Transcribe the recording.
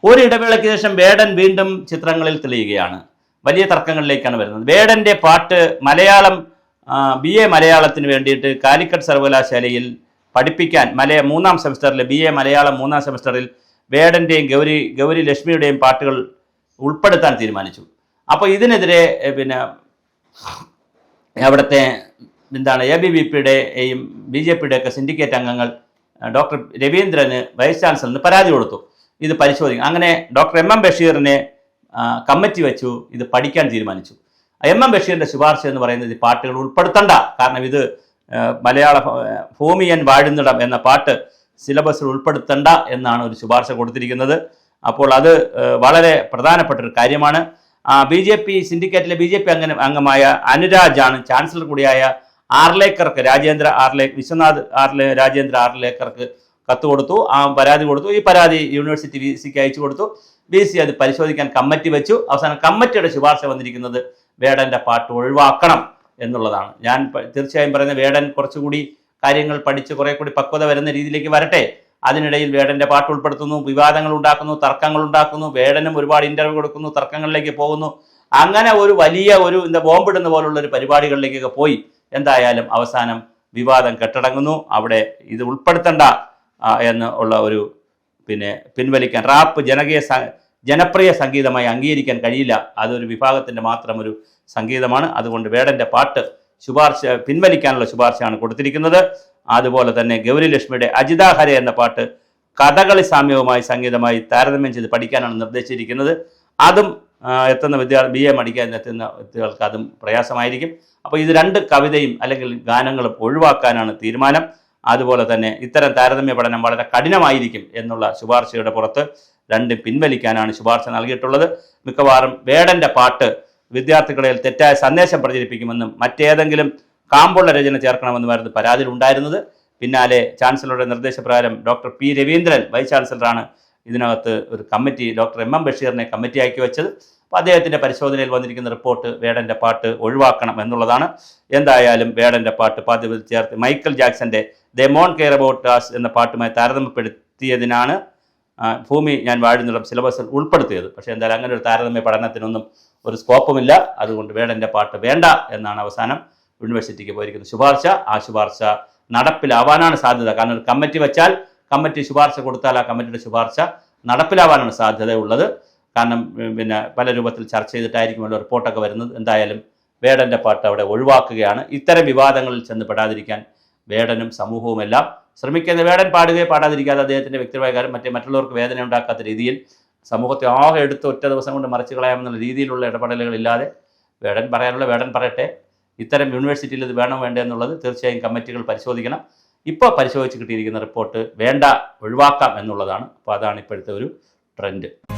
ഒരിടവേളയ്ക്ക് ശേഷം വേടൻ വീണ്ടും ചിത്രങ്ങളിൽ തെളിയുകയാണ്. വലിയ തർക്കങ്ങളിലേക്കാണ് വരുന്നത്. വേടൻ്റെ പാട്ട് മലയാളം BA മലയാളത്തിന് വേണ്ടിയിട്ട് കാലിക്കറ്റ് സർവകലാശാലയിൽ പഠിപ്പിക്കാൻ മൂന്നാം സെമിസ്റ്ററിൽ BA മലയാളം മൂന്നാം സെമിസ്റ്ററിൽ വേടൻ്റെയും ഗൗരി ലക്ഷ്മിയുടെയും പാട്ടുകൾ ഉൾപ്പെടുത്താൻ തീരുമാനിച്ചു. അപ്പോൾ ഇതിനെതിരെ അവിടുത്തെ ABVPയുടെയും BJPയുടെയൊക്കെ സിൻഡിക്കേറ്റ് അംഗങ്ങൾ ഡോക്ടർ രവീന്ദ്രന് വൈസ് ചാൻസലറിന് പരാതി കൊടുത്തു. ഇത് പരിശോധിക്കും. അങ്ങനെ ഡോക്ടർ MM ബഷീറിനെ കമ്മിറ്റി വെച്ചു. ഇത് പഠിക്കാൻ തീരുമാനിച്ചു. MM ബഷീറിൻ്റെ ശുപാർശ എന്ന് പറയുന്നത് ഈ പാട്ടുകൾ ഉൾപ്പെടുത്തണ്ട, കാരണം ഇത് മലയാള ഭൂമിയൻ വാഴുന്നിടം എന്ന പാട്ട് സിലബസിൽ ഉൾപ്പെടുത്തണ്ട എന്നാണ് ഒരു ശുപാർശ കൊടുത്തിരിക്കുന്നത്. അപ്പോൾ അത് വളരെ പ്രധാനപ്പെട്ടൊരു കാര്യമാണ്. BJP സിൻഡിക്കേറ്റിലെ BJP അംഗമായ അനുരാജാണ് ചാൻസലർ കൂടിയായ ആർലേക്കർക്ക് വിശ്വനാഥ് രാജേന്ദ്ര ആർലേക്കർക്ക് കത്ത് കൊടുത്തു, പരാതി കൊടുത്തു. ഈ പരാതി യൂണിവേഴ്സിറ്റി VCക്ക് അയച്ചു കൊടുത്തു. VC അത് പരിശോധിക്കാൻ കമ്മിറ്റി വെച്ചു. അവസാനം കമ്മിറ്റിയുടെ ശുപാർശ വന്നിരിക്കുന്നത് വേടൻ്റെ പാട്ട് ഒഴിവാക്കണം എന്നുള്ളതാണ്. ഞാൻ തീർച്ചയായും പറയുന്നത് വേടൻ കുറച്ചുകൂടി കാര്യങ്ങൾ പഠിച്ച് കുറെ കൂടി പക്വത വരുന്ന രീതിയിലേക്ക് വരട്ടെ. അതിനിടയിൽ വേടൻ്റെ പാട്ട് ഉൾപ്പെടുത്തുന്നു, വിവാദങ്ങൾ ഉണ്ടാക്കുന്നു, തർക്കങ്ങൾ ഉണ്ടാക്കുന്നു. വേടനും ഒരുപാട് ഇൻ്റർവ്യൂ കൊടുക്കുന്നു, തർക്കങ്ങളിലേക്ക് പോകുന്നു. അങ്ങനെ ഒരു വലിയ ബോംബിടുന്ന പോലുള്ള ഒരു പരിപാടികളിലേക്കൊക്കെ പോയി എന്തായാലും അവസാനം വിവാദം കെട്ടടങ്ങുന്നു. അവിടെ ഇത് ഉൾപ്പെടുത്തണ്ട എന്ന് ഉള്ള ഒരു പിൻവലിക്കാൻ റാപ്പ് ജനപ്രിയ സംഗീതമായി അംഗീകരിക്കാൻ കഴിയില്ല. അതൊരു വിഭാഗത്തിൻ്റെ മാത്രം ഒരു സംഗീതമാണ്. അതുകൊണ്ട് വേടൻ്റെ പാട്ട് പിൻവലിക്കാനുള്ള ശുപാർശയാണ് കൊടുത്തിരിക്കുന്നത്. അതുപോലെ തന്നെ ഗൗരി ലക്ഷ്മിയുടെ അജിതാ ഹരെ എന്ന പാട്ട് കഥകളി സാമ്യവുമായി സംഗീതമായി താരതമ്യം ചെയ്ത് പഠിക്കാനാണ് നിർദ്ദേശിച്ചിരിക്കുന്നത്. അതും എത്തുന്ന BA പഠിക്കാൻ എത്തുന്ന വ്യക്തികൾക്ക് അതും പ്രയാസമായിരിക്കും. അപ്പോൾ ഇത് രണ്ട് കവിതയും അല്ലെങ്കിൽ ഗാനങ്ങളും ഒഴിവാക്കാനാണ് തീരുമാനം. അതുപോലെ തന്നെ ഇത്തരം താരതമ്യ പഠനം വളരെ കഠിനമായിരിക്കും എന്നുള്ള ശുപാർശയുടെ പുറത്ത് രണ്ടും പിൻവലിക്കാനാണ് ശുപാർശ നൽകിയിട്ടുള്ളത്. മിക്കവാറും വേടൻ്റെ പാട്ട് വിദ്യാർത്ഥികളിൽ തെറ്റായ സന്ദേശം പ്രചരിപ്പിക്കുമെന്നും മറ്റേതെങ്കിലും കാമ്പുള്ള രചന ചേർക്കണമെന്നുമായിരുന്നു പരാതിയിൽ ഉണ്ടായിരുന്നത്. പിന്നാലെ ചാൻസലറുടെ നിർദ്ദേശപ്രകാരം ഡോക്ടർ P രവീന്ദ്രൻ വൈസ് ചാൻസലറാണ് ഇതിനകത്ത് ഒരു കമ്മിറ്റി ഡോക്ടർ MM ബഷീറിനെ കമ്മിറ്റിയാക്കി വെച്ചത്. അപ്പോൾ അദ്ദേഹത്തിൻ്റെ പരിശോധനയിൽ വന്നിരിക്കുന്ന റിപ്പോർട്ട് വേടൻ്റെ പാട്ട് ഒഴിവാക്കണം എന്നുള്ളതാണ്. എന്തായാലും വേടൻ്റെ പാട്ട് പാദ്യത്തിൽ ചേർത്ത് മൈക്കൽ ജാക്സന്റെ ദേ മോൺ കെയർ അബൌട്ട് അസ് എന്ന പാട്ടുമായി താരതമ്യപ്പെടുത്തിയതിനാണ് ഭൂമി ഞാൻ വാഴുന്നിടം സിലബസിൽ ഉൾപ്പെടുത്തിയത്. പക്ഷേ എന്തായാലും അങ്ങനെ ഒരു താരതമ്യ പഠനത്തിനൊന്നും ഒരു സ്കോപ്പുമില്ല. അതുകൊണ്ട് വേടൻ്റെ പാട്ട് വേണ്ട എന്നാണ് അവസാനം യൂണിവേഴ്സിറ്റിക്ക് പോയിരിക്കുന്ന ശുപാർശ. ആ ശുപാർശ നടപ്പിലാവാനാണ് സാധ്യത. കാരണം ഒരു കമ്മിറ്റി വെച്ചാൽ കമ്മിറ്റി ശുപാർശ കൊടുത്താൽ ആ കമ്മിറ്റിയുടെ ശുപാർശ നടപ്പിലാവാനാണ് സാധ്യതയുള്ളത്. കാരണം പല രൂപത്തിൽ ചർച്ച ചെയ്തിട്ടായിരിക്കുമല്ലോ റിപ്പോർട്ടൊക്കെ വരുന്നത്. എന്തായാലും വേടൻ്റെ പാട്ട് അവിടെ ഒഴിവാക്കുകയാണ്. ഇത്തരം വിവാദങ്ങളിൽ ചെന്ന് പെടാതിരിക്കാൻ വേടനും സമൂഹവുമെല്ലാം ശ്രമിക്കുന്ന വേടൻ പാടുകയോ പാടാതിരിക്കാതെ അദ്ദേഹത്തിൻ്റെ വ്യക്തിപരമായ കാര്യം മറ്റുള്ളവർക്ക് വേദന ഉണ്ടാക്കാത്ത രീതിയിൽ സമൂഹത്തെ ആകെ എടുത്ത് ഒറ്റ ദിവസം കൊണ്ട് മറിച്ച് കളയാമെന്നുള്ള രീതിയിലുള്ള ഇടപെടലുകളില്ലാതെ വേടൻ പറയാനുള്ള വേടൻ പറയട്ടെ. ഇത്തരം യൂണിവേഴ്സിറ്റിയിൽ ഇത് വേണോ വേണ്ടേ എന്നുള്ളത് തീർച്ചയായും കമ്മിറ്റികൾ പരിശോധിക്കണം. ഇപ്പോൾ പരിശോധിച്ച് കിട്ടിയിരിക്കുന്ന റിപ്പോർട്ട് വേണ്ട, ഒഴിവാക്കാം എന്നുള്ളതാണ്. അപ്പോൾ അതാണ് ഇപ്പോഴത്തെ ഒരു ട്രെൻഡ്.